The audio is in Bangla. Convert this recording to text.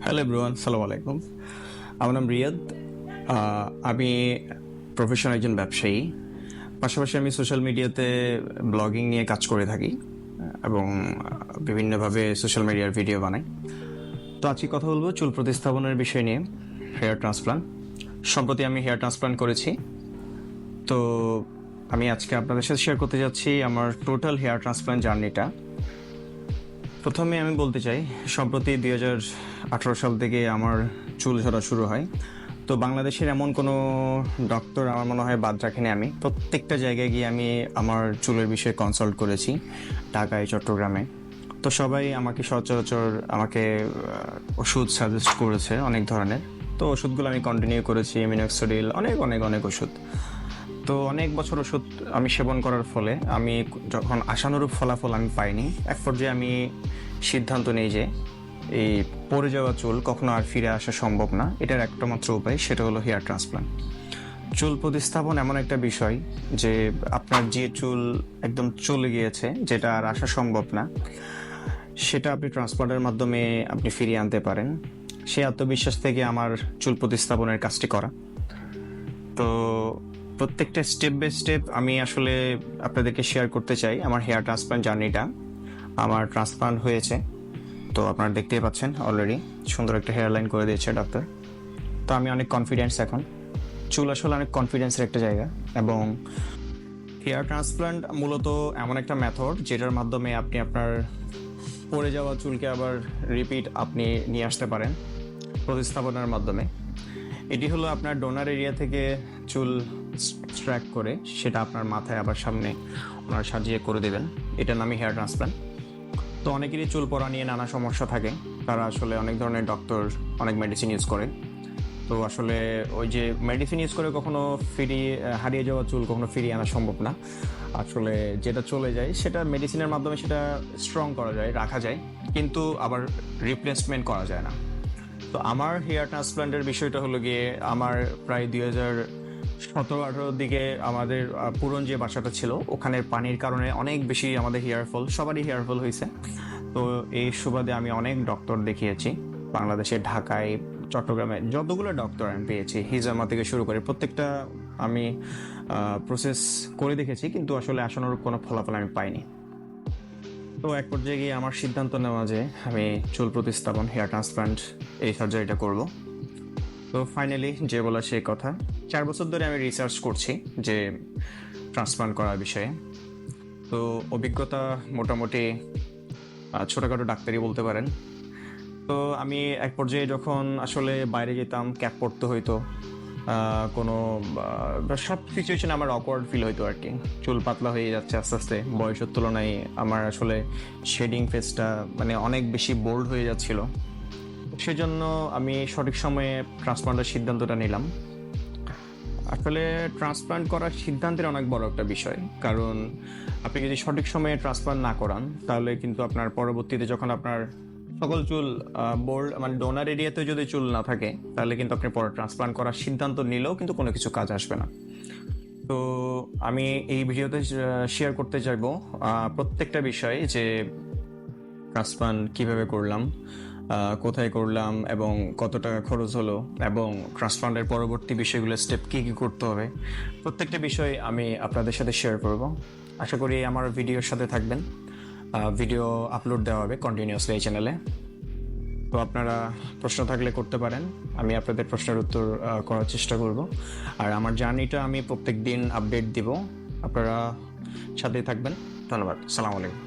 হ্যালো এভরিওয়ান, সালাম আলাইকুম। আমার নাম রিয়াদ। আমি প্রফেশনাল একজন ব্যবসায়ী। পাশাপাশি আমি সোশ্যাল মিডিয়াতে ব্লগিং নিয়ে কাজ করে থাকি এবং বিভিন্নভাবে সোশ্যাল মিডিয়ার ভিডিও বানাই। তো আজকে কথা বলবো চুল প্রতিস্থাপনের বিষয় নিয়ে, হেয়ার ট্রান্সপ্লান্ট। সম্প্রতি আমি হেয়ার ট্রান্সপ্লান্ট করেছি। তো আমি আজকে আপনাদের সাথে শেয়ার করতে যাচ্ছি আমার টোটাল হেয়ার ট্রান্সপ্লান্ট জার্নিটা। প্রথমে আমি বলতে চাই, সম্প্রতি 2018 সাল থেকে আমার চুল ঝরা শুরু হয়। তো বাংলাদেশের এমন কোনো ডক্টর আমার মনে হয় বাদ রাখেনি। আমি প্রত্যেকটা জায়গায় গিয়ে আমি আমার চুলের বিষয়ে কনসাল্ট করেছি, ঢাকায়, চট্টগ্রামে। তো সবাই আমাকে সচরাচর ওষুধ সাজেস্ট করেছে অনেক ধরনের। তো ওষুধগুলো আমি কন্টিনিউ করেছি, মিনক্সিডিল, অনেক অনেক অনেক ওষুধ। তো অনেক বছর ওষুধ আমি সেবন করার ফলে আমি যখন আশানুরূপ ফলাফল আমি পাইনি, এক পর্যায়ে আমি সিদ্ধান্ত নিই যে এই পড়ে যাওয়া চুল কখনো আর ফিরে আসা সম্ভব না। এটার একটা মাত্র উপায়, সেটা হলো হেয়ার ট্রান্সপ্লান্ট। চুল প্রতিস্থাপন এমন একটা বিষয় যে আপনার যে চুল একদম চলে গিয়েছে, যেটা আর আসা সম্ভব না, সেটা আপনি ট্রান্সপ্লান্টের মাধ্যমে আপনি ফিরিয়ে আনতে পারেন। সেই আত্মবিশ্বাস থেকে আমার চুল প্রতিস্থাপনের কাজটি করা। তো প্রত্যেকটা স্টেপ বাই স্টেপ আমি আসলে আপনাদেরকে শেয়ার করতে চাই আমার হেয়ার ট্রান্সপ্লান্ট জার্নিটা। আমার ট্রান্সপ্লান্ট হয়েছে, তো আপনারা দেখতেই পাচ্ছেন অলরেডি সুন্দর একটা হেয়ার লাইন করে দিয়েছে ডক্টর। তো আমি অনেক কনফিডেন্স এখন। চুল আসলে অনেক কনফিডেন্সের একটা জায়গা। এবং হেয়ার ট্রান্সপ্লান্ট মূলত এমন একটা মেথড যেটার মাধ্যমে আপনি আপনার পড়ে যাওয়া চুলকে আবার রিপিট আপনি নিয়ে আসতে পারেন প্রতিস্থাপনের মাধ্যমে। এটি হলো আপনার ডোনার এরিয়া থেকে চুল এক্সট্র্যাক্ট করে সেটা আপনার মাথায় আবার সামনে ওনারা সাজিয়ে করে দেবেন। এটার নামই হেয়ার ট্রান্সপ্লান্ট। তো অনেকেরই চুল পড়া নিয়ে নানা সমস্যা থাকে। তারা আসলে অনেক ধরনের ডক্টর অনেক মেডিসিন ইউজ করে। তো আসলে ওই যে মেডিসিন ইউজ করে কখনো হারিয়ে যাওয়া চুল কখনো ফিরিয়ে আনা সম্ভব না। আসলে যেটা চলে যায় সেটা মেডিসিনের মাধ্যমে সেটা স্ট্রং করা যায়, রাখা যায়, কিন্তু আবার রিপ্লেসমেন্ট করা যায় না। তো আমার হেয়ার ট্রান্সপ্লান্টের বিষয়টা হলো গিয়ে, আমার প্রায় 2017-18 দিকে আমাদের পুরন যে বাসাটা ছিল ওখানের পানির কারণে অনেক বেশি আমাদের হেয়ারফল, সবারই হেয়ারফল হয়েছে। তো এই সুবাদে আমি অনেক ডক্টর দেখিয়েছি বাংলাদেশে, ঢাকায়, চট্টগ্রামে যতগুলো ডক্টর আমি পেয়েছি, হিজামা থেকে শুরু করে প্রত্যেকটা আমি প্রসেস করে দেখেছি, কিন্তু আসলে আশানুরূপ কোনো ফলাফল আমি পাইনি। তো এক পর্যায়ে গিয়ে আমার সিদ্ধান্ত নেওয়া যে আমি চুল প্রতিস্থাপন, হেয়ার ট্রান্সপ্লান্ট, এই সার্জারিটা করব। তো ফাইনালি যে বলা সেই কথা, 4 বছর ধরে আমি রিসার্চ করছি যে ট্রান্সপ্লান্ট করার বিষয়ে। তো অভিজ্ঞতা মোটামুটি ছোটোখাটো ডাক্তারি বলতে পারেন। তো আমি এক পর্যায়ে যখন আসলে বাইরে যেতাম, ক্যাপ পরতে হইতো, কোনো সব সিচুয়েশনে আমার অকওয়ার্ড ফিল হইতো আর কি। চুল পাতলা হয়ে যাচ্ছে আস্তে আস্তে, বয়সের তুলনায় আমার আসলে শেডিং ফেসটা মানে অনেক বেশি বোল্ড হয়ে যাচ্ছিল। সেজন্য আমি সঠিক সময়ে ট্রান্সপ্লান্টের সিদ্ধান্তটা নিলাম। আসলে ট্রান্সপ্লান্ট করার সিদ্ধান্তের অনেক বড় একটা বিষয়, কারণ আপনি যদি সঠিক সময়ে ট্রান্সপ্লান্ট না করান তাহলে কিন্তু আপনার পরবর্তীতে যখন আপনার সকল চুল বোল্ড মানে ডোনার এরিয়াতে যদি চুল না থাকে, তাহলে কিন্তু আপনি পরে ট্রান্সপ্লান্ট করার সিদ্ধান্ত নিলেও কিন্তু কোনো কিছু কাজ আসবে না। তো আমি এই ভিডিওতে শেয়ার করতে চাইবো প্রত্যেকটা বিষয়, যে ট্রান্সপ্লান্ট কিভাবে করলাম, কোথায় করলাম এবং কত টাকা খরচ হলো, এবং ট্রান্সপ্লান্টের পরবর্তী বিষয়গুলো স্টেপ কী কী করতে হবে, প্রত্যেকটা বিষয় আমি আপনাদের সাথে শেয়ার করব। আশা করি আমার ভিডিওর সাথে থাকবেন। ভিডিও আপলোড দেওয়া হবে কন্টিনিউয়াসলি এই চ্যানেলে। তো আপনারা প্রশ্ন থাকলে করতে পারেন, আমি আপনাদের প্রশ্নের উত্তর করার চেষ্টা করব। আর আমার জার্নিটা আমি প্রত্যেক দিন আপডেট দিব, আপনারা সাথেই থাকবেন। ধন্যবাদ, সালাম আলাইকুম।